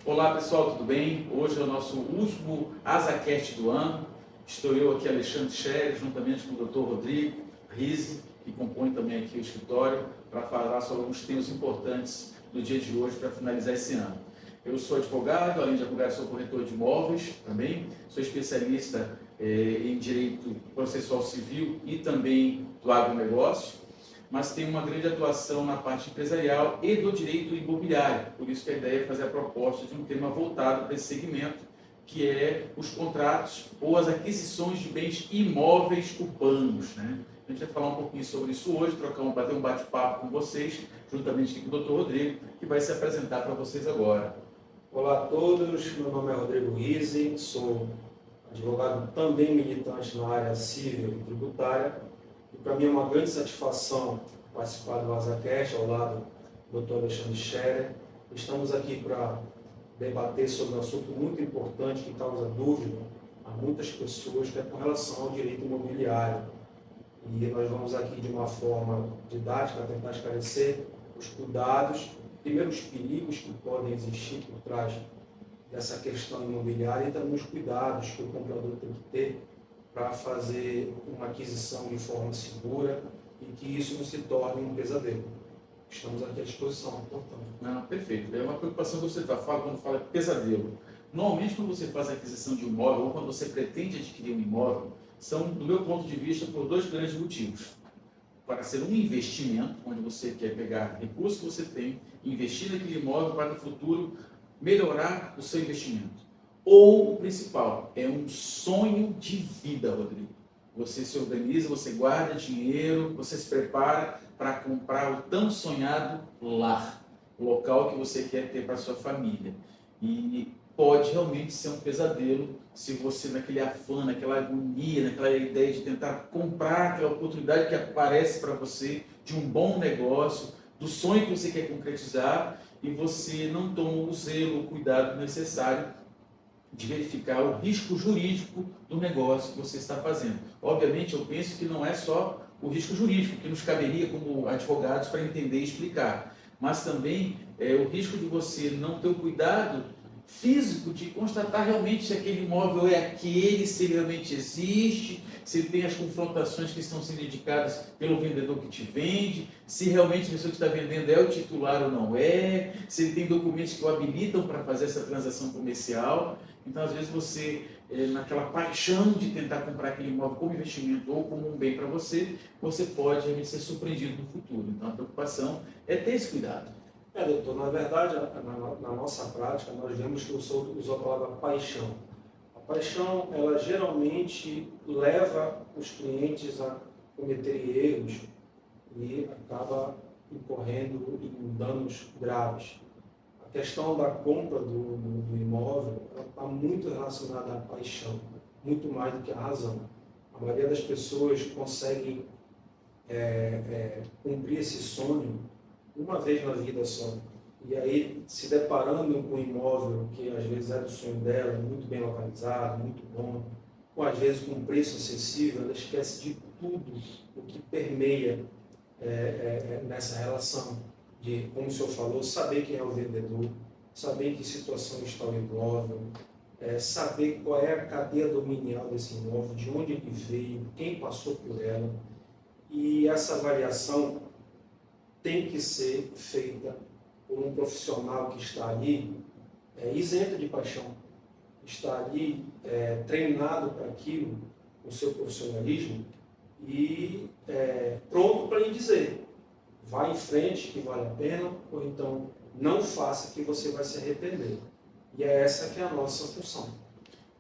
Olá pessoal, tudo bem? Hoje é o nosso último AsaCast do ano. Estou eu aqui, Alexandre Scherer, juntamente com o Dr. Rodrigo Rizzi, que compõe também aqui o escritório, para falar sobre alguns temas importantes do dia de hoje para finalizar esse ano. Eu sou advogado, além de advogado sou corretor de imóveis também, sou especialista em direito processual civil e também do agronegócio, mas tenho uma grande atuação na parte empresarial e do direito imobiliário. Por isso que a ideia é fazer a proposta de um tema voltado para esse segmento, que é os contratos ou as aquisições de bens imóveis urbanos, né? A gente vai falar um pouquinho sobre isso hoje, bater um bate-papo com vocês, juntamente aqui com o Dr. Rodrigo, que vai se apresentar para vocês agora. Olá a todos, meu nome é Rodrigo Rizzi, sou advogado também militante na área civil e tributária. E para mim é uma grande satisfação participar do AsaCast ao lado do Dr. Alexandre Scherer. Estamos aqui para debater sobre um assunto muito importante que causa dúvida a muitas pessoas, que é com relação ao direito imobiliário. E nós vamos aqui de uma forma didática tentar esclarecer os cuidados, primeiro os perigos que podem existir por trás dessa questão imobiliária e também os cuidados que o comprador tem que ter para fazer uma aquisição de forma segura e que isso não se torne um pesadelo. Estamos aqui à disposição, portanto. Não, perfeito. É uma preocupação que você fala quando fala pesadelo. Normalmente, quando você faz a aquisição de um imóvel ou quando você pretende adquirir um imóvel, são, do meu ponto de vista, por dois grandes motivos. Para ser um investimento, onde você quer pegar recursos que você tem, investir naquele imóvel para no futuro melhorar o seu investimento. Ou o principal, é um sonho de vida, Rodrigo. Você se organiza, você guarda dinheiro, você se prepara para comprar o tão sonhado lar, o local que você quer ter para sua família. E pode realmente ser um pesadelo se você, naquele afã, naquela agonia, naquela ideia de tentar comprar aquela oportunidade que aparece para você de um bom negócio, do sonho que você quer concretizar, e você não toma o zelo, o cuidado necessário de verificar o risco jurídico do negócio que você está fazendo. Obviamente, eu penso que não é só o risco jurídico que nos caberia como advogados para entender e explicar, mas também o risco de você não ter o cuidado físico de constatar realmente se aquele imóvel é aquele, se ele realmente existe, se ele tem as confrontações que estão sendo indicadas pelo vendedor que te vende, se realmente a pessoa que está vendendo é o titular ou não é, se ele tem documentos que o habilitam para fazer essa transação comercial. Então, às vezes, você, naquela paixão de tentar comprar aquele imóvel como investimento ou como um bem para você, você pode realmente ser surpreendido no futuro. Então, a preocupação é ter esse cuidado. Doutor, na verdade, na nossa prática, nós vemos que o senhor usou a palavra paixão. A paixão, ela geralmente leva os clientes a cometerem erros e acaba incorrendo em danos graves. A questão da compra do imóvel está muito relacionada à paixão, muito mais do que à razão. A maioria das pessoas conseguem cumprir esse sonho uma vez na vida só. E aí, se deparando com um imóvel que às vezes é do sonho dela, muito bem localizado, muito bom, ou às vezes com um preço acessível, ela esquece de tudo o que permeia nessa relação. De, como o senhor falou, saber quem é o vendedor, saber em que situação está o imóvel, saber qual é a cadeia dominial desse imóvel, de onde ele veio, quem passou por ela. E essa avaliação tem que ser feita por um profissional que está ali isento de paixão, está ali treinado para aquilo, o seu profissionalismo, e pronto para lhe dizer: vá em frente que vale a pena, ou então não faça que você vai se arrepender. E é essa que é a nossa função.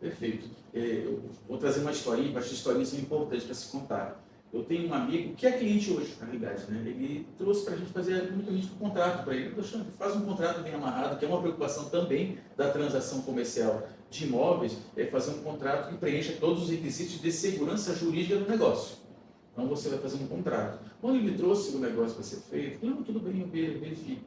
Perfeito. Eu vou trazer uma historinha, acho que historinhas são importantes para se contar. Eu tenho um amigo que é cliente hoje, na realidade, né? Ele trouxe para a gente fazer unicamente um contrato para ele. Poxa, faz um contrato bem amarrado, que é uma preocupação também da transação comercial de imóveis, é fazer um contrato que preencha todos os requisitos de segurança jurídica do negócio. Então você vai fazer um contrato. Quando ele me trouxe o negócio para ser feito, eu falei: não, tudo bem, eu verifico.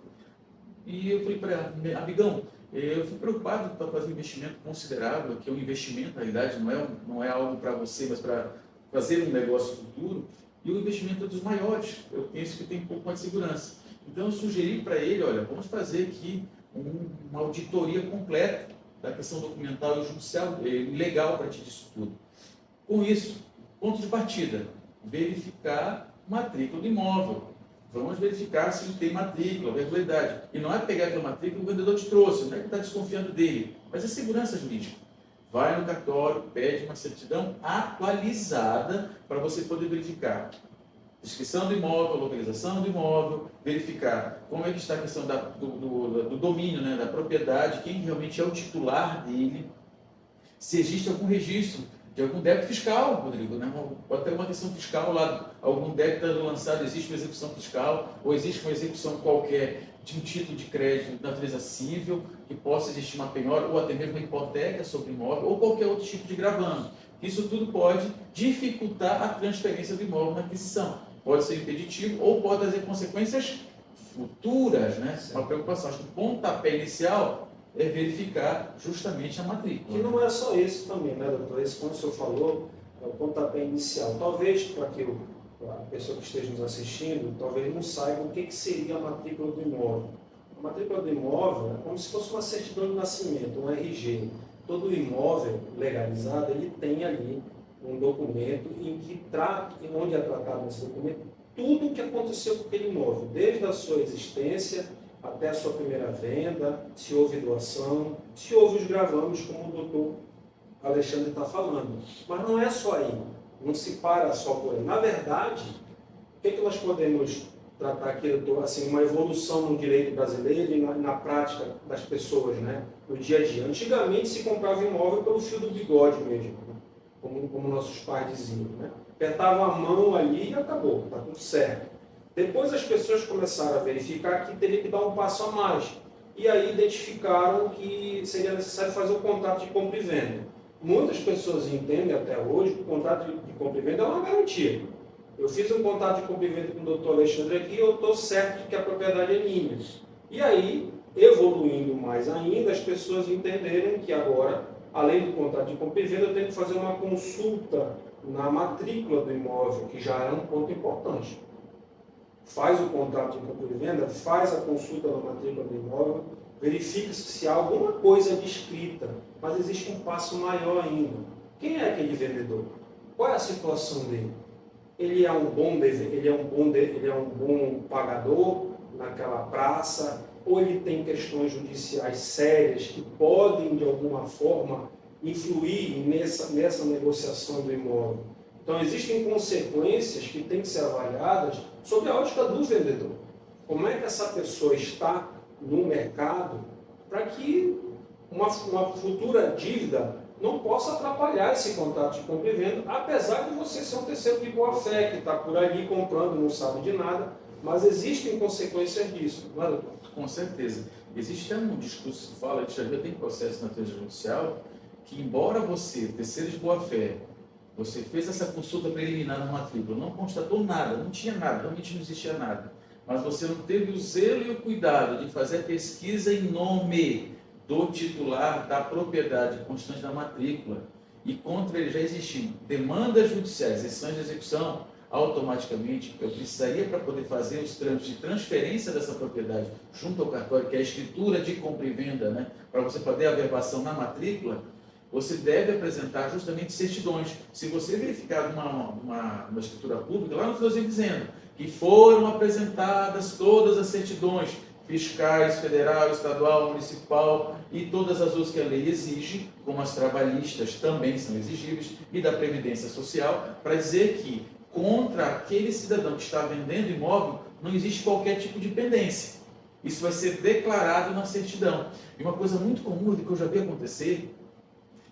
E eu falei para ele: amigão, eu fui preocupado para fazer um investimento considerável, que é um investimento, na realidade, não é algo para você, mas para fazer um negócio futuro, e o investimento é dos maiores. Eu penso que tem um pouco mais de segurança. Então eu sugeri para ele: olha, vamos fazer aqui uma auditoria completa da questão documental e judicial e legal para ti disso tudo. Com isso, ponto de partida, verificar matrícula do imóvel. Vamos verificar se ele tem matrícula, regularidade. E não é pegar aquela matrícula que o vendedor te trouxe, não é que está desconfiando dele, mas é segurança jurídica. Vai no cartório, pede uma certidão atualizada para você poder verificar descrição do imóvel, localização do imóvel, verificar como é que está a questão do domínio, né, da propriedade, quem realmente é o titular dele, se existe algum registro de algum débito fiscal, Rodrigo, né? Pode ter uma questão fiscal lá, algum débito lançado, existe uma execução fiscal, ou existe uma execução qualquer de um título de crédito de natureza cível, que possa existir uma penhora, ou até mesmo uma hipoteca sobre o imóvel, ou qualquer outro tipo de gravame. Isso tudo pode dificultar a transferência do imóvel na aquisição. Pode ser impeditivo ou pode trazer consequências futuras, né? Uma preocupação. Acho que o pontapé inicial é verificar justamente a matrícula. E não é só esse também, né, doutor? Esse, como o senhor falou, é o pontapé inicial. Talvez, para que a pessoa que esteja nos assistindo, talvez não saiba o que seria a matrícula do imóvel. A matrícula do imóvel é como se fosse uma certidão de nascimento, um RG. Todo imóvel legalizado, ele tem ali um documento em que onde é tratado nesse documento tudo o que aconteceu com aquele imóvel, desde a sua existência até a sua primeira venda, se houve doação, se houve os gravames, como o doutor Alexandre está falando. Mas não é só aí, não se para só por aí. Na verdade, o que nós podemos tratar aqui, doutor, assim, uma evolução no direito brasileiro e na prática das pessoas, né, no dia a dia. Antigamente se comprava imóvel pelo fio do bigode mesmo, né? Como nossos pais diziam, né? Apertava a mão ali e acabou, está tudo certo. Depois as pessoas começaram a verificar que teria que dar um passo a mais. E aí identificaram que seria necessário fazer um contrato de compra e venda. Muitas pessoas entendem até hoje que o contrato de compra e venda é uma garantia. Eu fiz um contrato de compra e venda com o doutor Alexandre aqui e eu estou certo de que a propriedade é minha. E aí, evoluindo mais ainda, as pessoas entenderam que agora, além do contrato de compra e venda, eu tenho que fazer uma consulta na matrícula do imóvel, que já é um ponto importante. Faz o contrato de compra e venda, faz a consulta na matrícula do imóvel, verifica se há alguma coisa descrita, mas existe um passo maior ainda. Quem é aquele vendedor? Qual é a situação dele? Ele é um bom pagador naquela praça, ou ele tem questões judiciais sérias que podem, de alguma forma, influir nessa negociação do imóvel. Então, existem consequências que têm que ser avaliadas sob a ótica do vendedor. Como é que essa pessoa está no mercado para que uma futura dívida não possa atrapalhar esse contrato de compra e venda, apesar de você ser um terceiro de boa-fé, que está por ali comprando, não sabe de nada, mas existem consequências disso, não é, doutor? Com certeza. Existe um discurso que fala, que já tem processo na natureza judicial, que embora você, terceiro de boa-fé, você fez essa consulta preliminar na matrícula, não constatou nada, não tinha nada, realmente não existia nada, mas você não teve o zelo e o cuidado de fazer a pesquisa em nome do titular da propriedade constante da matrícula e contra ele já existiam demandas judiciais, exceções de execução, automaticamente eu precisaria, para poder fazer os trâmites de transferência dessa propriedade junto ao cartório, que é a escritura de compra e venda, né, para você poder a averbação na matrícula, você deve apresentar justamente certidões. Se você verificar uma escritura pública, lá no finalzinho dizendo que foram apresentadas todas as certidões fiscais, federal, estadual, municipal e todas as outras que a lei exige, como as trabalhistas também são exigíveis, e da Previdência Social, para dizer que contra aquele cidadão que está vendendo imóvel não existe qualquer tipo de pendência. Isso vai ser declarado na certidão. E uma coisa muito comum que eu já vi acontecer,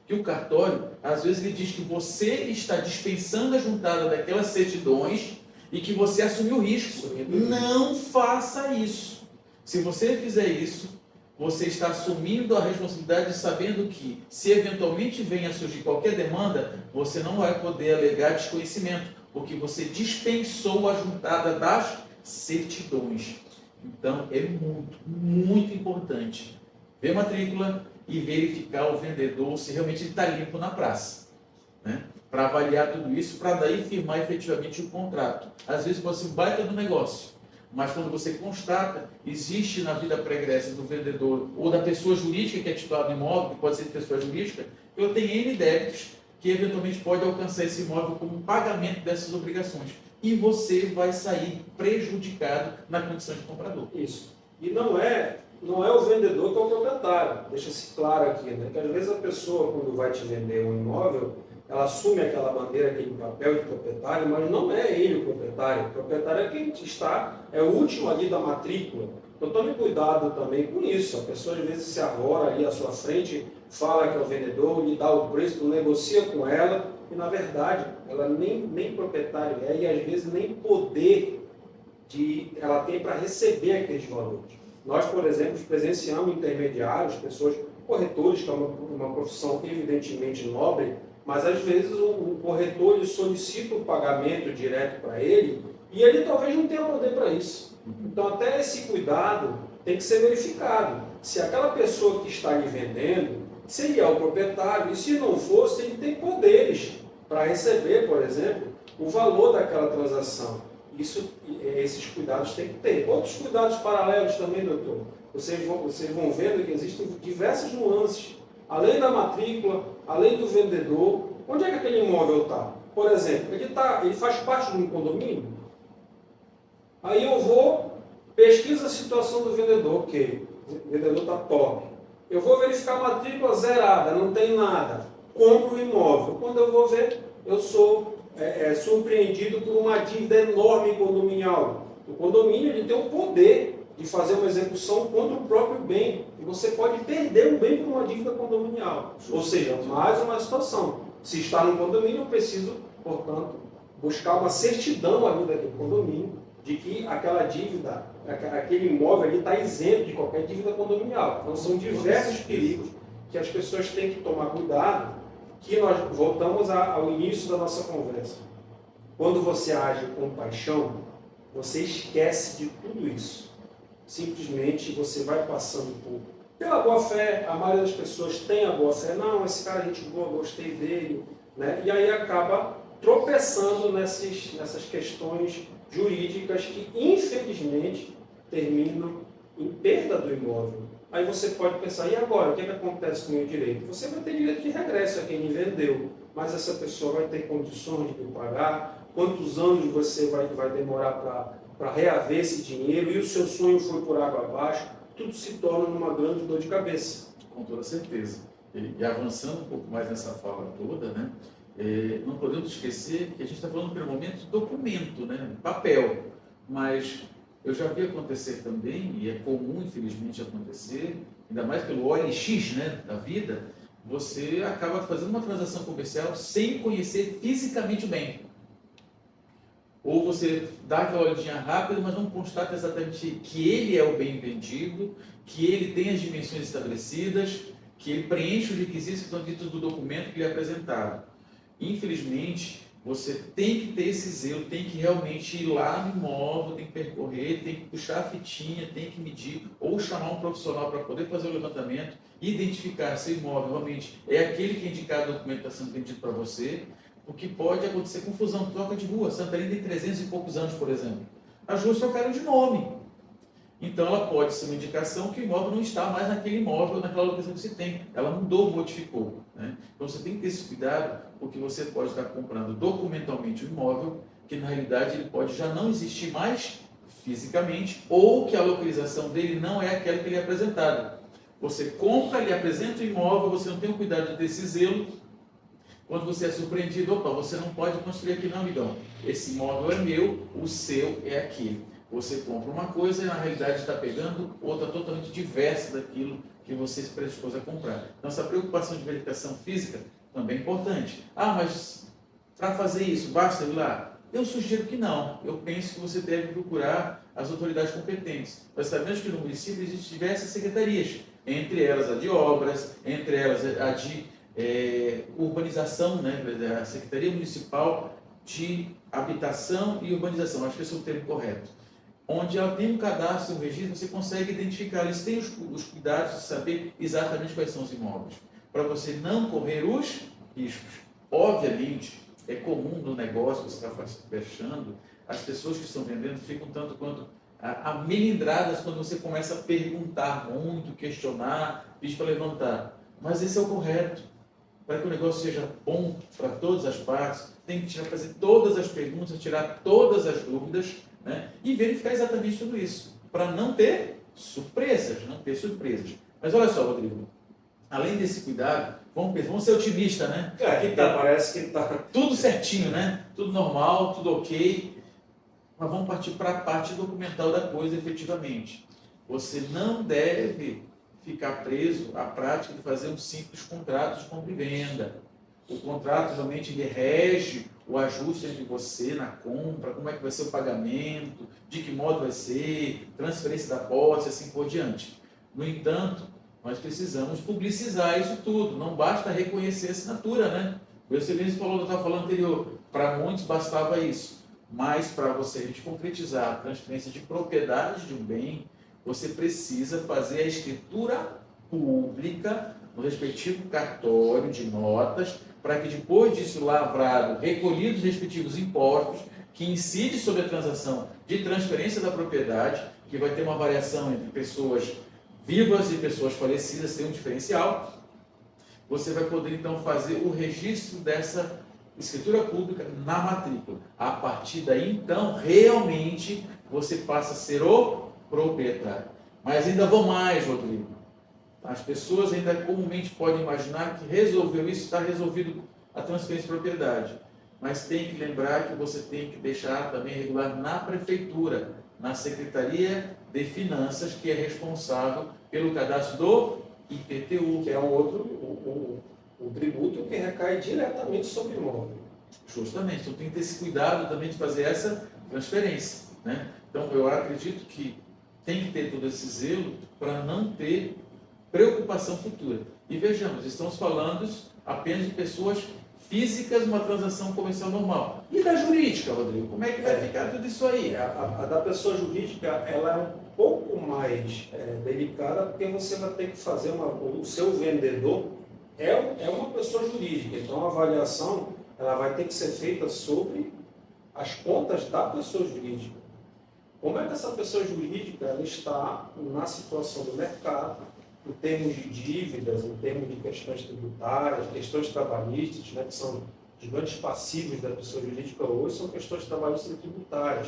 que o cartório, às vezes, ele diz que você está dispensando a juntada daquelas certidões e que você assumiu o risco. Não faça isso. Se você fizer isso, você está assumindo a responsabilidade sabendo que, se eventualmente venha a surgir qualquer demanda, você não vai poder alegar desconhecimento, porque você dispensou a juntada das certidões. Então, é muito, muito importante ver a matrícula e verificar o vendedor se realmente ele está limpo na praça, né? Para avaliar tudo isso, para daí firmar efetivamente o contrato. Às vezes pode ser um baita do negócio, mas quando você constata, existe na vida pregressa do vendedor ou da pessoa jurídica que é titular do imóvel, que pode ser de pessoa jurídica, que ela tem N débitos que eventualmente pode alcançar esse imóvel como pagamento dessas obrigações. E você vai sair prejudicado na condição de comprador. Isso. E não é o vendedor que é o proprietário. Deixa-se claro aqui, né? Que às vezes a pessoa, quando vai te vender um imóvel, ela assume aquela bandeira, aquele papel de proprietário, mas não é ele o proprietário. O proprietário é quem está, é o último ali da matrícula. Então tome cuidado também com isso. A pessoa às vezes se arvora ali à sua frente, fala que é o vendedor, lhe dá o preço, negocia com ela, e na verdade ela nem proprietário é, e às vezes nem poder ela tem para receber aqueles valores. Nós, por exemplo, presenciamos intermediários, pessoas, corretores, que é uma profissão evidentemente nobre, mas às vezes o corretor lhe solicita o pagamento direto para ele e ele talvez não tenha poder para isso. Então até esse cuidado tem que ser verificado. Se aquela pessoa que está lhe vendendo, se ele é o proprietário, e se não for, se ele tem poderes para receber, por exemplo, o valor daquela transação. Esses cuidados tem que ter. Outros cuidados paralelos também, doutor. Vocês vão vendo que existem diversas nuances. Além da matrícula, além do vendedor, onde é que aquele imóvel está? Por exemplo, ele faz parte de um condomínio? Aí eu vou, pesquiso a situação do vendedor, ok, o vendedor está top. Eu vou verificar a matrícula zerada, não tem nada. Compro o imóvel. Quando eu vou ver, eu sou surpreendido por uma dívida enorme condominial. O condomínio ele tem o poder de fazer uma execução contra o próprio bem. E você pode perder o bem por uma dívida condominial. Ou seja, mais uma situação. Se está no condomínio, eu preciso, portanto, buscar uma certidão ali daquele condomínio de que aquela dívida, aquele imóvel ali está isento de qualquer dívida condominial. Então são diversos perigos que as pessoas têm que tomar cuidado, que nós voltamos ao início da nossa conversa. Quando você age com paixão, você esquece de tudo isso. Simplesmente você vai passando pela boa fé. A maioria das pessoas tem a boa fé. Não, esse cara é gente boa, gostei dele. Né? E aí acaba tropeçando nessas questões jurídicas que, infelizmente, terminam em perda do imóvel. Aí você pode pensar, e agora? O que acontece com o meu direito? Você vai ter direito de regresso a quem lhe vendeu, mas essa pessoa vai ter condições de lhe pagar? Quantos anos você vai demorar para reaver esse dinheiro? E o seu sonho foi por água abaixo? Tudo se torna uma grande dor de cabeça. Com toda certeza. E avançando um pouco mais nessa fala toda, né? Não podemos esquecer que a gente está falando, pelo momento, de documento, né? Papel. Mas eu já vi acontecer também, e é comum, infelizmente, acontecer, ainda mais pelo OLX, né, da vida, você acaba fazendo uma transação comercial sem conhecer fisicamente o bem. Ou você dá aquela olhadinha rápida, mas não constata exatamente que ele é o bem vendido, que ele tem as dimensões estabelecidas, que ele preenche os requisitos que estão ditos do documento que lhe é apresentado. Infelizmente, você tem que ter esse zelo, tem que realmente ir lá no imóvel, tem que percorrer, tem que puxar a fitinha, tem que medir, ou chamar um profissional para poder fazer o levantamento, identificar se o imóvel realmente é aquele que é indicado no documento que está sendo vendido para você, porque pode acontecer confusão, troca de rua. Santarém tem 300 e poucos anos, por exemplo. As ruas trocaram de nome. Então, ela pode ser uma indicação que o imóvel não está mais naquele imóvel, naquela locação que você tem. Ela mudou, modificou. Né? Então, você tem que ter esse cuidado, porque você pode estar comprando documentalmente o imóvel, que na realidade ele pode já não existir mais fisicamente, ou que a localização dele não é aquela que ele é apresentado. Você compra, lhe apresenta o imóvel, você não tem o cuidado de ter esse zelo. Quando você é surpreendido, opa, você não pode construir aqui não, amigão. Esse imóvel é meu, o seu é aquele. Você compra uma coisa e na realidade está pegando outra totalmente diversa daquilo que você se predispôs a comprar. Então essa preocupação de verificação física também é importante. Ah, mas para fazer isso, basta ir lá? Eu sugiro que não. Eu penso que você deve procurar as autoridades competentes. Nós sabemos que no município existem diversas secretarias, entre elas a de obras, entre elas a de urbanização, né? A Secretaria Municipal de Habitação e Urbanização, acho que esse é o termo correto. Onde ela tem um cadastro, um registro, você consegue identificar, eles têm os cuidados de saber exatamente quais são os imóveis, para você não correr os riscos. Obviamente, é comum no negócio que você está fechando, as pessoas que estão vendendo ficam tanto quanto a melindradas quando você começa a perguntar muito, questionar, pedir para levantar. Mas esse é o correto. Para que o negócio seja bom para todas as partes, tem que fazer todas as perguntas, tirar todas as dúvidas, né? E verificar exatamente tudo isso, para não ter surpresas, não ter surpresas. Mas olha só, Rodrigo, além desse cuidado, vamos ser otimistas, né? Aqui parece que está tudo certinho, né? Tudo normal, tudo ok. Mas vamos partir para a parte documental da coisa, efetivamente. Você não deve ficar preso à prática de fazer um simples contrato de compra e venda. O contrato realmente ele rege o ajuste entre você na compra, como é que vai ser o pagamento, de que modo vai ser, transferência da posse, assim por diante. No entanto, nós precisamos publicizar isso tudo, não basta reconhecer a assinatura, né? O excelência falou, eu estava falando anterior, para muitos bastava isso, mas para você a gente concretizar a transferência de propriedade de um bem, você precisa fazer a escritura pública no respectivo cartório de notas, para que depois disso lavrado, recolhidos os respectivos impostos, que incide sobre a transação de transferência da propriedade, que vai ter uma variação entre pessoas vivas e pessoas falecidas, tem um diferencial, você vai poder então fazer o registro dessa escritura pública na matrícula. A partir daí, então, realmente você passa a ser o proprietário. Mas ainda vou mais, Rodrigo. As pessoas ainda comumente podem imaginar que resolveu isso, está resolvido a transferência de propriedade. Mas tem que lembrar que você tem que deixar também regular na prefeitura, na Secretaria de Finanças, que é responsável pelo cadastro do IPTU. que é um outro, o tributo que recai diretamente sobre o imóvel. Justamente, então tem que ter esse cuidado também de fazer essa transferência, né? Então eu acredito que tem que ter todo esse zelo para não ter preocupação futura. E vejamos, estamos falando apenas de pessoas físicas numa transação comercial normal. E da jurídica, Rodrigo? Como é que vai ficar tudo isso aí? A da pessoa jurídica ela é um pouco mais delicada, porque você vai ter que fazer o seu vendedor é uma pessoa jurídica, então a avaliação ela vai ter que ser feita sobre as contas da pessoa jurídica. Como é que essa pessoa jurídica ela está na situação do mercado, em termos de dívidas, em termos de questões tributárias, questões trabalhistas, né, que são os grandes passivos da pessoa jurídica hoje, são questões trabalhistas e tributárias.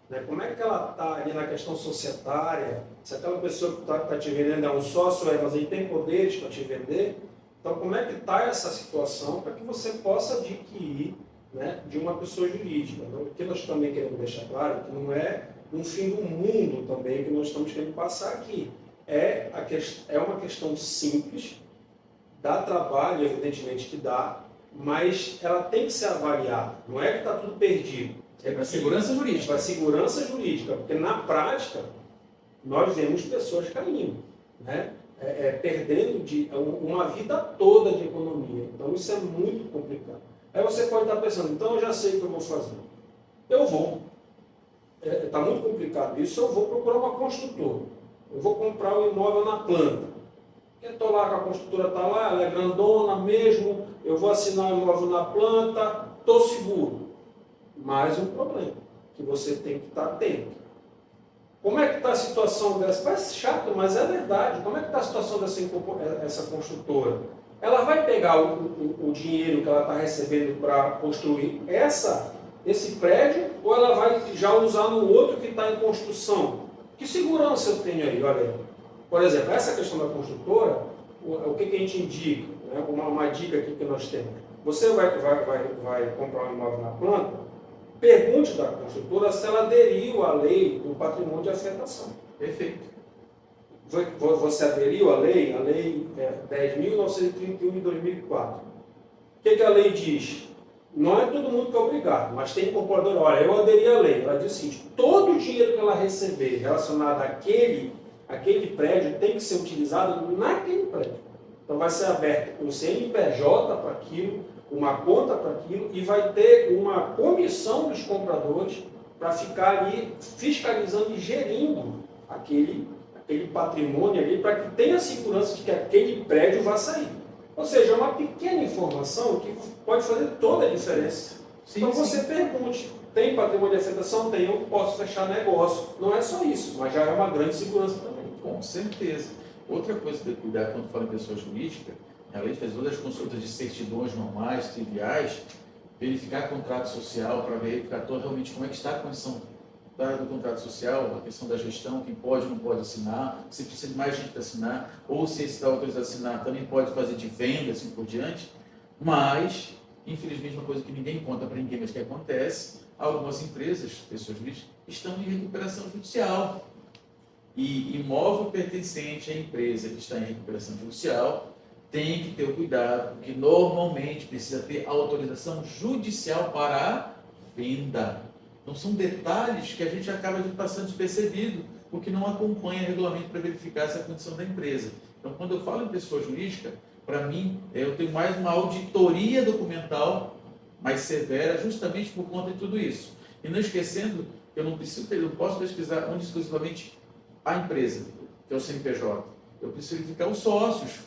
Né? Como é que ela está ali na questão societária? Se aquela pessoa que está te vendendo é um sócio, mas ele tem poderes para te vender? Então, como é que está essa situação para que você possa adquirir, né, de uma pessoa jurídica? Né? O que nós também queremos deixar claro que não é um fim do mundo também que nós estamos querendo passar aqui. É uma questão simples, dá trabalho, evidentemente que dá, mas ela tem que ser avaliada. Não é que está tudo perdido. É para segurança jurídica. É para segurança jurídica, porque na prática nós vemos pessoas caindo, né? Perdendo uma vida toda de economia. Então isso é muito complicado. Aí você pode estar pensando, então eu já sei o que eu vou fazer. Eu vou. Está muito complicado isso, eu vou procurar uma construtora. Eu vou comprar um imóvel na planta. Eu estou lá, com a construtora está lá, ela é grandona mesmo, eu vou assinar o imóvel na planta, estou seguro. Mais um problema, que você tem que estar atento. Como é que está a situação dessa? Parece chato, mas é verdade. Como é que está a situação dessa construtora? Ela vai pegar o dinheiro que ela está recebendo para construir esse prédio, ou ela vai já usar no outro que está em construção? Que segurança eu tenho aí? Olha aí. Por exemplo, essa questão da construtora, o que a gente indica? Né? Uma dica aqui que nós temos. Você vai comprar um imóvel na planta, pergunte da construtora se ela aderiu à lei do patrimônio de afetação. Perfeito. Você aderiu à lei? A lei 10.931 de 2004. O que a lei diz? Não é todo mundo que é obrigado, mas tem incorporadora. Olha, eu aderi à lei. Ela diz o seguinte: todo o dinheiro que ela receber relacionado àquele prédio tem que ser utilizado naquele prédio. Então vai ser aberto um CNPJ para aquilo, uma conta para aquilo, e vai ter uma comissão dos compradores para ficar ali fiscalizando e gerindo aquele patrimônio ali, para que tenha segurança de que aquele prédio vai sair. Ou seja, é uma pequena informação que pode fazer toda a diferença. Então você pergunte. Tem patrimônio de afetação? Tem, eu posso fechar negócio. Não é só isso, mas já é uma grande segurança também. Com certeza. Outra coisa que tem que cuidar quando fala em pessoa jurídica, além de fazer todas as consultas de certidões normais, triviais, verificar contrato social para verificar realmente como é que está a condição do contrato social, a questão da gestão, quem pode ou não pode assinar, se precisa de mais gente para assinar, ou se esse está autorizado a assinar também pode fazer de venda, assim por diante. Mas, infelizmente, uma coisa que ninguém conta para ninguém, mas que acontece, algumas empresas, pessoas jurídicas, estão em recuperação judicial. E imóvel pertencente à empresa que está em recuperação judicial tem que ter o cuidado, porque normalmente precisa ter autorização judicial para a venda. Então são detalhes que a gente acaba passando despercebido, porque não acompanha regulamento para verificar essa condição da empresa. Então quando eu falo em pessoa jurídica, para mim eu tenho mais uma auditoria documental mais severa, justamente por conta de tudo isso. E não esquecendo que eu não posso pesquisar única e exclusivamente a empresa, que é o CNPJ. Eu preciso verificar os sócios,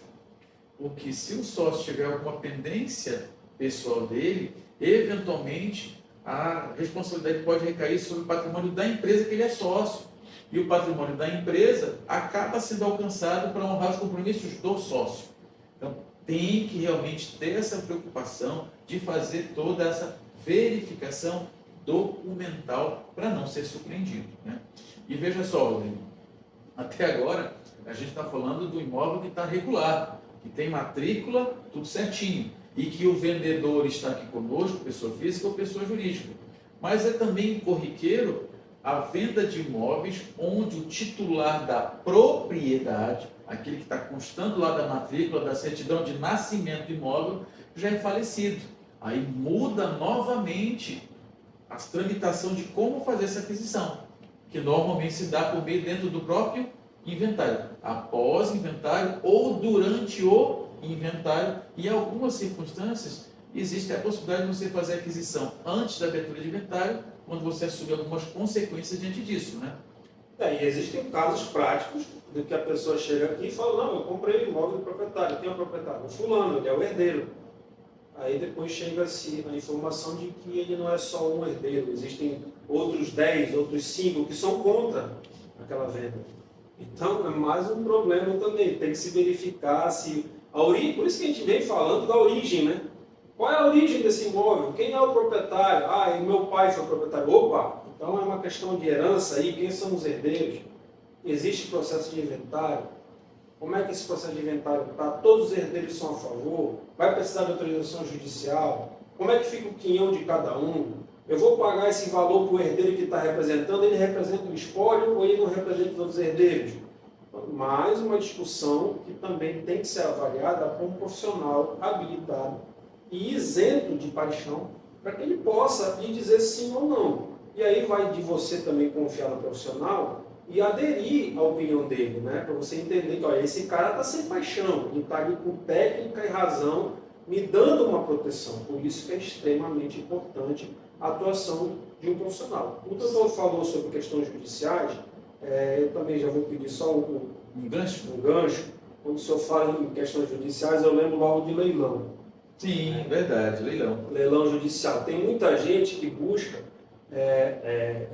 porque se o sócio tiver alguma pendência pessoal dele, eventualmente a responsabilidade pode recair sobre o patrimônio da empresa que ele é sócio. E o patrimônio da empresa acaba sendo alcançado para honrar os compromissos do sócio. Então, tem que realmente ter essa preocupação de fazer toda essa verificação documental para não ser surpreendido, né? E veja só, Rodrigo, até agora a gente está falando do imóvel que está regular, que tem matrícula, tudo certinho, e que o vendedor está aqui conosco, pessoa física ou pessoa jurídica. Mas é também corriqueiro a venda de imóveis onde o titular da propriedade, aquele que está constando lá da matrícula, da certidão de nascimento do imóvel, já é falecido. Aí muda novamente a tramitação de como fazer essa aquisição, que normalmente se dá por meio dentro do próprio inventário, após inventário ou durante o inventário, e em algumas circunstâncias existe a possibilidade de você fazer a aquisição antes da abertura de inventário, quando você assume algumas consequências diante disso, né? E existem casos práticos de que a pessoa chega aqui e fala, não, eu comprei o imóvel do proprietário, quem é o proprietário? O fulano, ele é o herdeiro. Aí depois chega-se a informação de que ele não é só um herdeiro, existem outros 10, outros 5 que são contra aquela venda. Então é mais um problema também, tem que se verificar se a origem, por isso que a gente vem falando da origem, né? Qual é a origem desse imóvel? Quem é o proprietário? Ah, e meu pai foi o proprietário. Opa, então é uma questão de herança aí, quem são os herdeiros? Existe processo de inventário? Como é que esse processo de inventário está? Todos os herdeiros são a favor? Vai precisar de autorização judicial? Como é que fica o quinhão de cada um? Eu vou pagar esse valor para o herdeiro que está representando, ele representa o espólio ou ele não representa os outros herdeiros? Mais uma discussão que também tem que ser avaliada por um profissional habilitado e isento de paixão, para que ele possa lhe dizer sim ou não. E aí vai de você também confiar no profissional e aderir à opinião dele, né? Para você entender que olha, esse cara está sem paixão, ele está ali com técnica e razão, me dando uma proteção. Por isso que é extremamente importante a atuação de um profissional. O doutor falou sobre questões judiciais, eu também já vou pedir só um gancho. Quando o senhor fala em questões judiciais, eu lembro logo de leilão. Sim, verdade, leilão. Leilão judicial. Tem muita gente que busca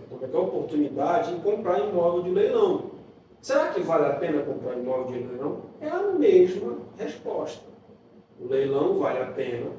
qualquer oportunidade em comprar imóvel de leilão. Será que vale a pena comprar imóvel de leilão? É a mesma resposta. O leilão vale a pena.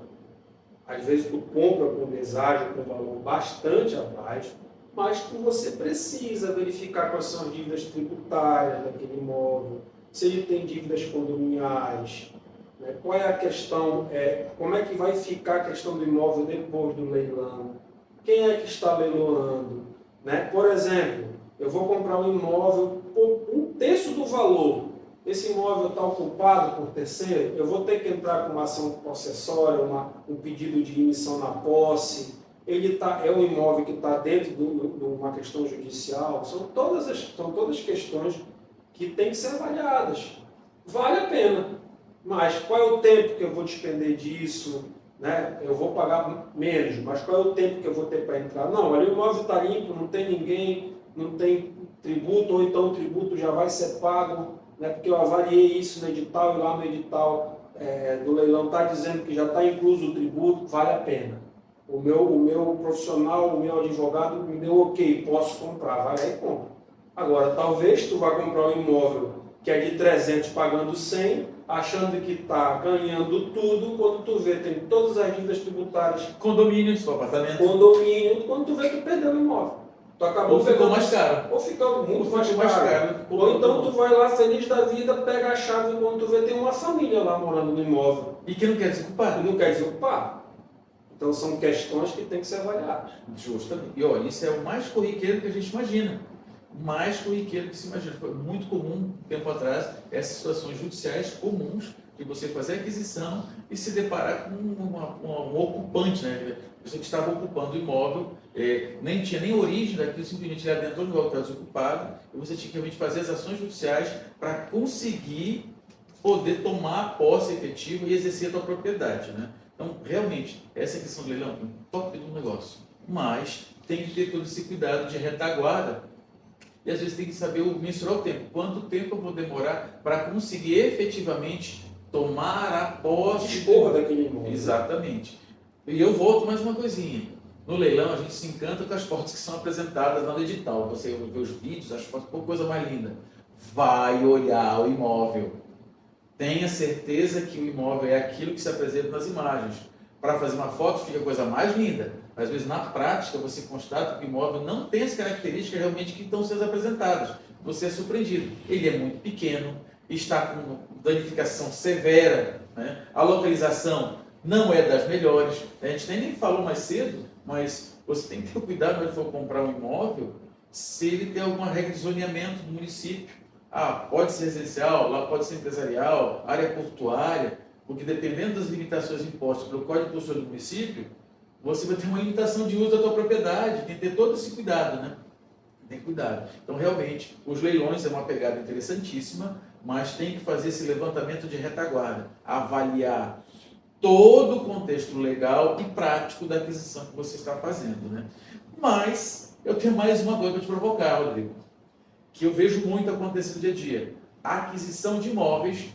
Às vezes tu compra com deságio, com valor bastante abaixo, mas que você precisa verificar quais são as dívidas tributárias daquele imóvel, se ele tem dívidas condominiais, né? Qual é a questão, como é que vai ficar a questão do imóvel depois do leilão, quem é que está leiloando, né? Por exemplo, eu vou comprar um imóvel por 1/3 do valor, esse imóvel está ocupado por terceiro, eu vou ter que entrar com uma ação possessória, um pedido de emissão na posse, é um imóvel que está dentro de uma questão judicial, são todas questões que têm que ser avaliadas. Vale a pena, mas qual é o tempo que eu vou despender disso? Né? Eu vou pagar menos, mas qual é o tempo que eu vou ter para entrar? Não, olha, o imóvel está limpo, não tem ninguém, não tem tributo, ou então o tributo já vai ser pago, né? Porque eu avaliei isso no edital, e lá no edital do leilão está dizendo que já está incluso o tributo, vale a pena. o meu profissional, o meu advogado me deu ok, posso comprar, vai lá e compra. Agora, talvez tu vá comprar um imóvel que é de 300 pagando 100, achando que está ganhando tudo, quando tu vê, tem todas as dívidas tributárias, Condomínio, seu apartamento. condomínio, quando tu vê, tu perdeu o imóvel. Tu acabou Ou ficou pegando- mais caro. Ou ficou muito Ou mais ficou mais caro. caro. Ou então tu vai lá feliz da vida, pega a chave e quando tu vê, tem uma família lá morando no imóvel. E que não quer desocupar. E não quer desocupar. Então são questões que têm que ser avaliadas. Justamente. E olha, isso é o mais corriqueiro que a gente imagina. O mais corriqueiro que se imagina. Foi muito comum, um tempo atrás, essas situações judiciais comuns de você fazer aquisição e se deparar com um ocupante, né? A pessoa que estava ocupando o imóvel, nem tinha nem origem daquilo, simplesmente ele adentrou no imóvel que estava desocupado, e você tinha que realmente fazer as ações judiciais para conseguir poder tomar a posse efetiva e exercer a tua propriedade, né? Então, realmente, essa questão do leilão é um top do negócio, mas tem que ter todo esse cuidado de retaguarda e às vezes tem que saber mensurar o tempo. Quanto tempo eu vou demorar para conseguir efetivamente tomar a posse? Dispor daquele imóvel. Exatamente. E eu volto mais uma coisinha. No leilão, a gente se encanta com as fotos que são apresentadas lá no edital. Você vê os vídeos, as fotos, pô, coisa mais linda. Vai olhar o imóvel. Tenha certeza que o imóvel é aquilo que se apresenta nas imagens. Para fazer uma foto fica a coisa mais linda. Às vezes, na prática, você constata que o imóvel não tem as características realmente que estão sendo apresentadas. Você é surpreendido. Ele é muito pequeno, está com danificação severa, né? A localização não é das melhores. A gente nem falou mais cedo, mas você tem que ter cuidado quando for comprar um imóvel, se ele tem alguma regra de zoneamento do município. Pode ser residencial, lá pode ser empresarial, área portuária, porque dependendo das limitações impostas pelo Código de Construção do município, você vai ter uma limitação de uso da tua propriedade, tem que ter todo esse cuidado, né? Tem cuidado. Então, realmente, os leilões é uma pegada interessantíssima, mas tem que fazer esse levantamento de retaguarda, avaliar todo o contexto legal e prático da aquisição que você está fazendo, né? Mas, eu tenho mais uma coisa para te provocar, Rodrigo, que eu vejo muito acontecer no dia a dia. A aquisição de imóveis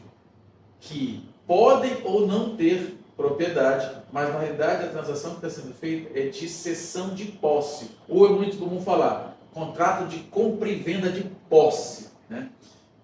que podem ou não ter propriedade, mas na realidade a transação que está sendo feita é de cessão de posse. Ou é muito comum falar, contrato de compra e venda de posse, né?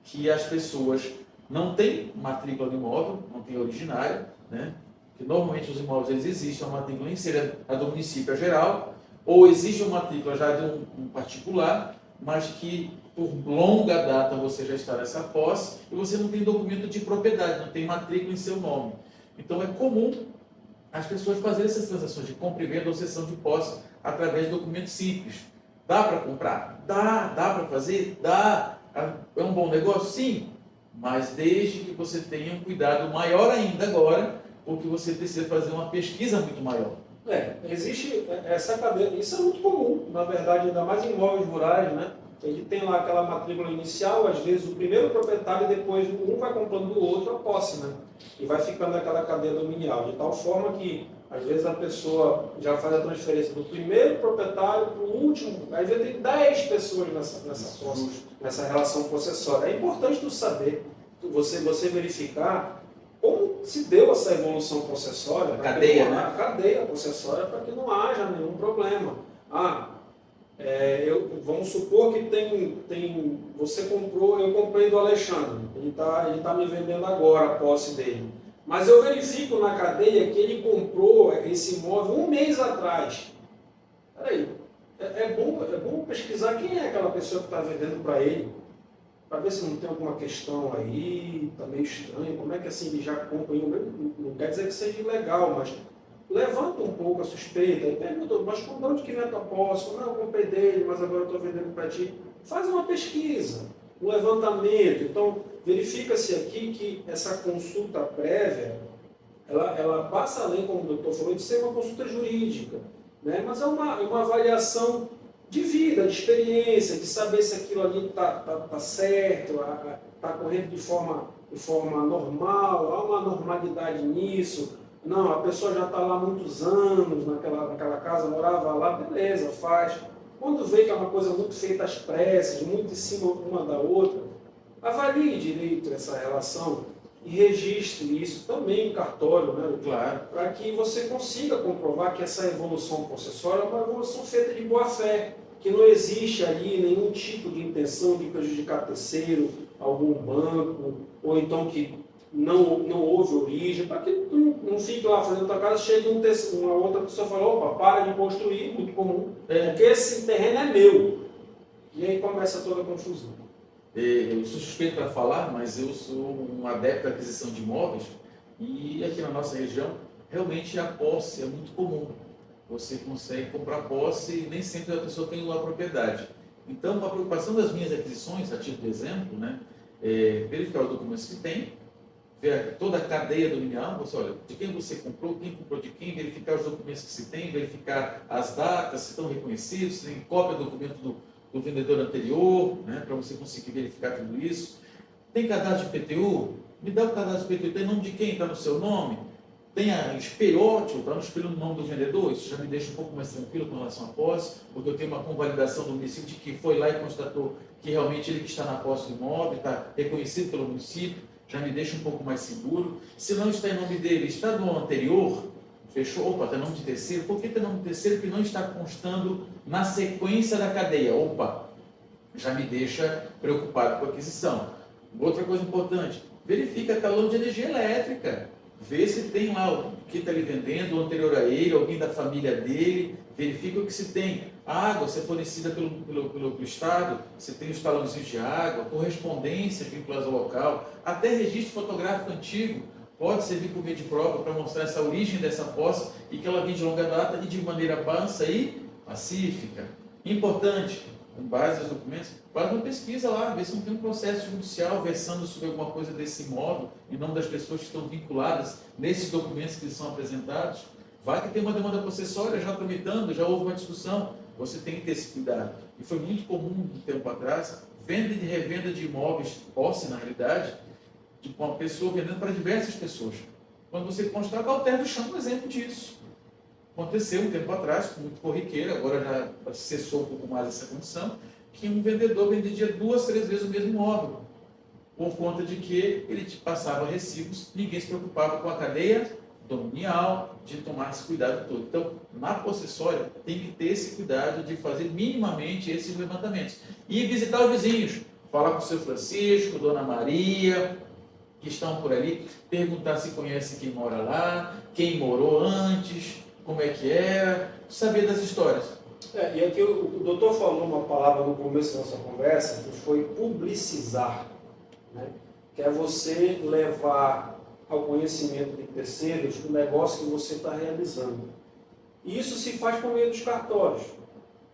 Que as pessoas não têm matrícula do imóvel, não tem originária, né? Que normalmente os imóveis eles existem, uma matrícula nem seria a do município geral, ou existe uma matrícula já de um particular, mas que por longa data você já está nessa posse e você não tem documento de propriedade, não tem matrícula em seu nome. Então é comum as pessoas fazerem essas transações de compra e venda ou cessão de posse através de documentos simples. Dá para comprar? Dá para fazer? Dá. É um bom negócio? Sim, mas desde que você tenha um cuidado maior ainda agora, porque você precisa fazer uma pesquisa muito maior. Existe essa cadeia, isso é muito comum, na verdade, ainda mais em imóveis rurais, né? Ele tem lá aquela matrícula inicial, às vezes o primeiro proprietário e depois um vai comprando do outro a posse, né? E vai ficando aquela cadeia dominial, de tal forma que às vezes a pessoa já faz a transferência do primeiro proprietário para o último, às vezes tem 10 pessoas nessa posse, nessa relação possessória. É importante tu saber, você verificar como se deu essa evolução possessória, A cadeia, né? A cadeia possessória, para que não haja nenhum problema. Vamos supor que você comprou, eu comprei do Alexandre, ele tá me vendendo agora a posse dele. Mas eu verifico na cadeia que ele comprou esse imóvel um mês atrás. Peraí, é bom pesquisar quem é aquela pessoa que está vendendo para ele, para ver se não tem alguma questão aí, está meio estranho, como é que assim ele já compra, não quer dizer que seja ilegal, mas levanta um pouco a suspeita e pergunta, mas de onde que vem a tua posse? Não, eu comprei dele, mas agora eu estou vendendo para ti. Faz uma pesquisa, um levantamento. Então, verifica-se aqui que essa consulta prévia, ela passa além, como o doutor falou, de ser uma consulta jurídica, né? Mas é uma avaliação de vida, de experiência, de saber se aquilo ali está certo, está correndo de forma normal, há uma normalidade nisso. Não, a pessoa já está lá há muitos anos naquela casa, morava lá, beleza, faz. Quando vê que é uma coisa muito feita às pressas, muito em cima uma da outra, avalie direito essa relação e registre isso também em cartório, né? Claro. Para que você consiga comprovar que essa evolução processual é uma evolução feita de boa-fé, que não existe ali nenhum tipo de intenção de prejudicar terceiro, algum banco, ou então que não houve origem, para que não fique lá fazendo tua casa, chegue uma outra pessoa e fala, opa, para de construir, muito comum, porque esse terreno é meu. E aí começa toda a confusão. Eu sou suspeito para falar, mas eu sou um adepto da aquisição de imóveis e aqui na nossa região, realmente a posse é muito comum. Você consegue comprar posse e nem sempre a pessoa tem uma propriedade. Então, a preocupação das minhas aquisições, a título de exemplo, né, é verificar os documentos que tem, ver toda a cadeia dominial, você olha, de quem você comprou de quem, verificar os documentos que se tem, verificar as datas, se estão reconhecidos, se tem cópia do documento do vendedor anterior, né, para você conseguir verificar tudo isso. Tem cadastro de IPTU? Me dá o cadastro de IPTU, tem nome de quem? Está no seu nome? Tem a espelhote, está no espelho no nome do vendedor? Isso já me deixa um pouco mais tranquilo com relação à posse, porque eu tenho uma convalidação do município de que foi lá e constatou que realmente ele que está na posse do imóvel, está reconhecido pelo município, já me deixa um pouco mais seguro. Se não está em nome dele, está no anterior, fechou, opa, tem nome de terceiro, por que tem nome de terceiro que não está constando na sequência da cadeia? Opa, já me deixa preocupado com a aquisição. Outra coisa importante, verifica talão de energia elétrica, vê se tem lá o que está ele vendendo, o anterior a ele, alguém da família dele, verifica o que se tem. A água, se é fornecida pelo Estado, se tem os talãozinhos de água, correspondências vinculadas ao local, até registro fotográfico antigo, pode servir como meio de prova para mostrar essa origem dessa posse e que ela vem de longa data e de maneira mansa e pacífica. Importante, com base nos documentos, faz uma pesquisa lá, vê se não tem um processo judicial versando sobre alguma coisa desse imóvel, em nome das pessoas que estão vinculadas nesses documentos que são apresentados. Vai que tem uma demanda processória já tramitando, já houve uma discussão, você tem que ter esse cuidado. E foi muito comum, um tempo atrás, venda e revenda de imóveis, posse na realidade, de uma pessoa vendendo para diversas pessoas. Quando você constata, Alter do Chão é um exemplo disso. Aconteceu um tempo atrás, muito corriqueiro, agora já cessou um pouco mais essa condição, que um vendedor vendia 2, 3 vezes o mesmo imóvel, por conta de que ele passava recibos, ninguém se preocupava com a cadeia dominial, de tomar esse cuidado todo. Então, na possessória, tem que ter esse cuidado de fazer minimamente esses levantamentos. E visitar os vizinhos, falar com o seu Francisco, Dona Maria, que estão por ali, perguntar se conhece quem mora lá, quem morou antes, como é que era, saber das histórias. E aqui o doutor falou uma palavra no começo da nossa conversa, que foi publicizar, né? Que é você levar ao conhecimento de terceiros o negócio que você está realizando. E isso se faz por meio dos cartórios.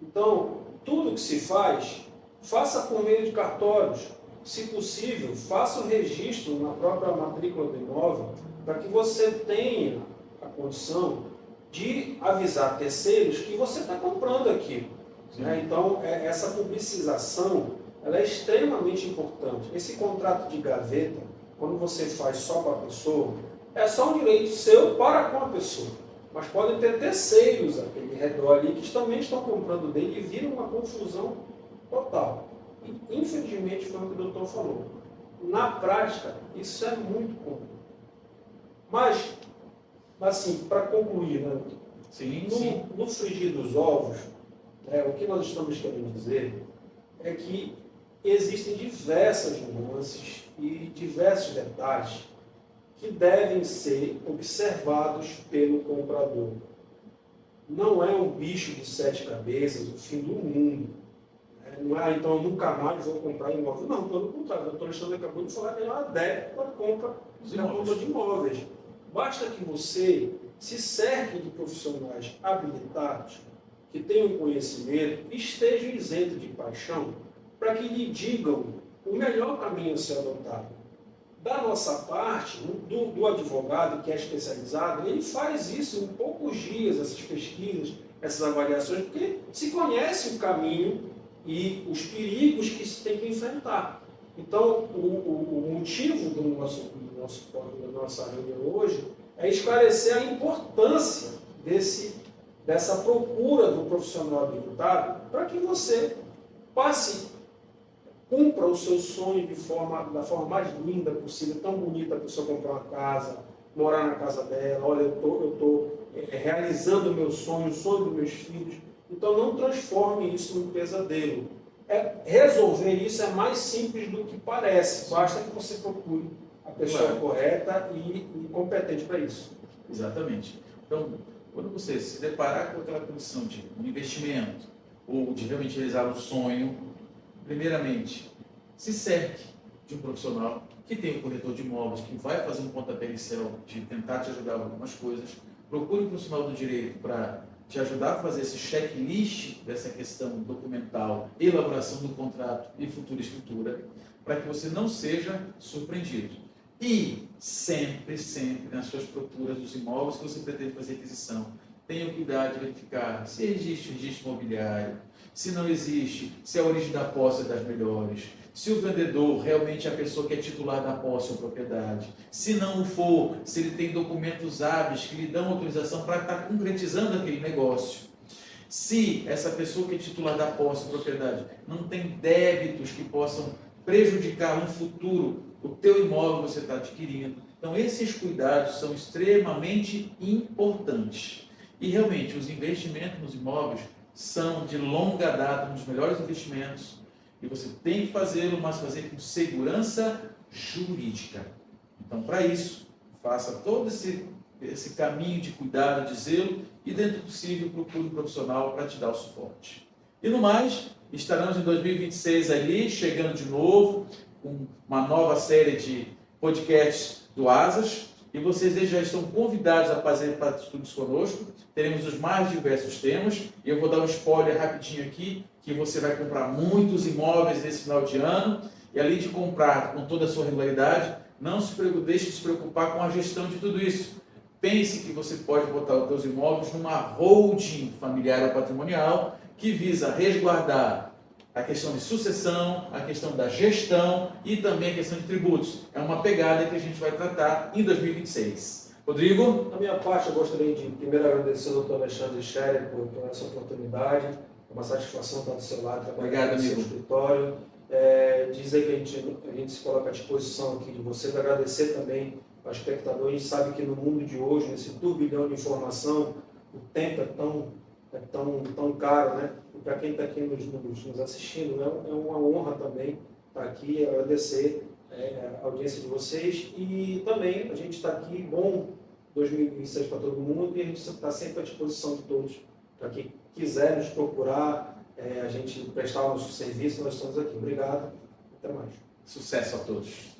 Então, tudo que se faz, faça por meio de cartórios. Se possível, faça o registro na própria matrícula do imóvel, para que você tenha a condição de avisar terceiros que você está comprando aquilo. Né? Então, essa publicização ela é extremamente importante. Esse contrato de gaveta, quando você faz só com a pessoa, é só um direito seu para com a pessoa. Mas podem ter terceiros aquele redor ali que também estão comprando dele e vira uma confusão total. E, infelizmente, foi o que o doutor falou. Na prática, isso é muito comum. Mas, assim, para concluir, né? No frigir dos ovos, o que nós estamos querendo dizer é que existem diversas nuances e diversos detalhes que devem ser observados pelo comprador. Não é um bicho de 7 cabeças, o fim do mundo. Não é, então eu nunca mais vou comprar imóvel. Não, pelo contrário, o doutor Alexandre acabou de falar que ele é um adepto da compra de imóveis. Basta que você se cerque de profissionais habilitados, que tenham conhecimento e estejam isentos de paixão, para que lhe digam o melhor caminho a ser adotado. Da nossa parte, do advogado que é especializado, ele faz isso em poucos dias, essas pesquisas, essas avaliações, porque se conhece o caminho e os perigos que se tem que enfrentar. Então, o motivo da nossa reunião hoje é esclarecer a importância dessa procura do profissional habilitado para que você passe cumpra o seu sonho da forma mais linda possível, tão bonita, a pessoa comprar uma casa, morar na casa dela, olha, eu estou realizando o meu sonho, o sonho dos meus filhos. Então não transforme isso num pesadelo. Resolver isso é mais simples do que parece, basta que você procure a pessoa correta e competente para isso. Exatamente. Então, quando você se deparar com aquela condição de um investimento ou de realmente realizar um sonho, primeiramente, se cerque de um profissional que tem um corretor de imóveis, que vai fazer um pontapé inicial de tentar te ajudar em algumas coisas. Procure um profissional do direito para te ajudar a fazer esse checklist dessa questão documental, elaboração do contrato e futura escritura, para que você não seja surpreendido. E sempre, sempre, nas suas procuras dos imóveis que você pretende fazer aquisição, tenha cuidado de verificar se existe registro imobiliário, se não existe, se a origem da posse é das melhores, se o vendedor realmente é a pessoa que é titular da posse ou propriedade, se não o for, se ele tem documentos hábeis que lhe dão autorização para estar concretizando aquele negócio, se essa pessoa que é titular da posse ou propriedade não tem débitos que possam prejudicar no futuro o teu imóvel que você está adquirindo. Então esses cuidados são extremamente importantes. E realmente os investimentos nos imóveis são de longa data um dos melhores investimentos. E você tem que fazê-lo, mas fazer com segurança jurídica. Então, para isso, faça todo esse caminho de cuidado, de zelo, e dentro do possível, procure um profissional para te dar o suporte. E no mais, estaremos em 2026 ali, chegando de novo, com uma nova série de podcasts do Asas. E vocês já estão convidados a fazer estudos conosco. Teremos os mais diversos temas. E eu vou dar um spoiler rapidinho aqui, que você vai comprar muitos imóveis nesse final de ano. E além de comprar com toda a sua regularidade, não deixe de se preocupar com a gestão de tudo isso. Pense que você pode botar os seus imóveis numa holding familiar ou patrimonial que visa resguardar a questão de sucessão, a questão da gestão e também a questão de tributos. É uma pegada que a gente vai tratar em 2026. Rodrigo? Da minha parte, eu gostaria de primeiro agradecer ao Dr. Alexandre Scherer por essa oportunidade. É uma satisfação estar do seu lado, trabalhar no seu escritório. Dizer que a gente se coloca à disposição aqui de vocês, agradecer também ao espectador. A gente sabe que no mundo de hoje, nesse turbilhão de informação, o tempo é tão caro, né? E para quem está aqui nos assistindo, é uma honra também estar aqui, agradecer a audiência de vocês. E também a gente está aqui, bom 2026 para todo mundo, e a gente está sempre à disposição de todos. Para quem quiser nos procurar, a gente prestar o nosso serviço, nós estamos aqui. Obrigado, até mais. Sucesso a todos.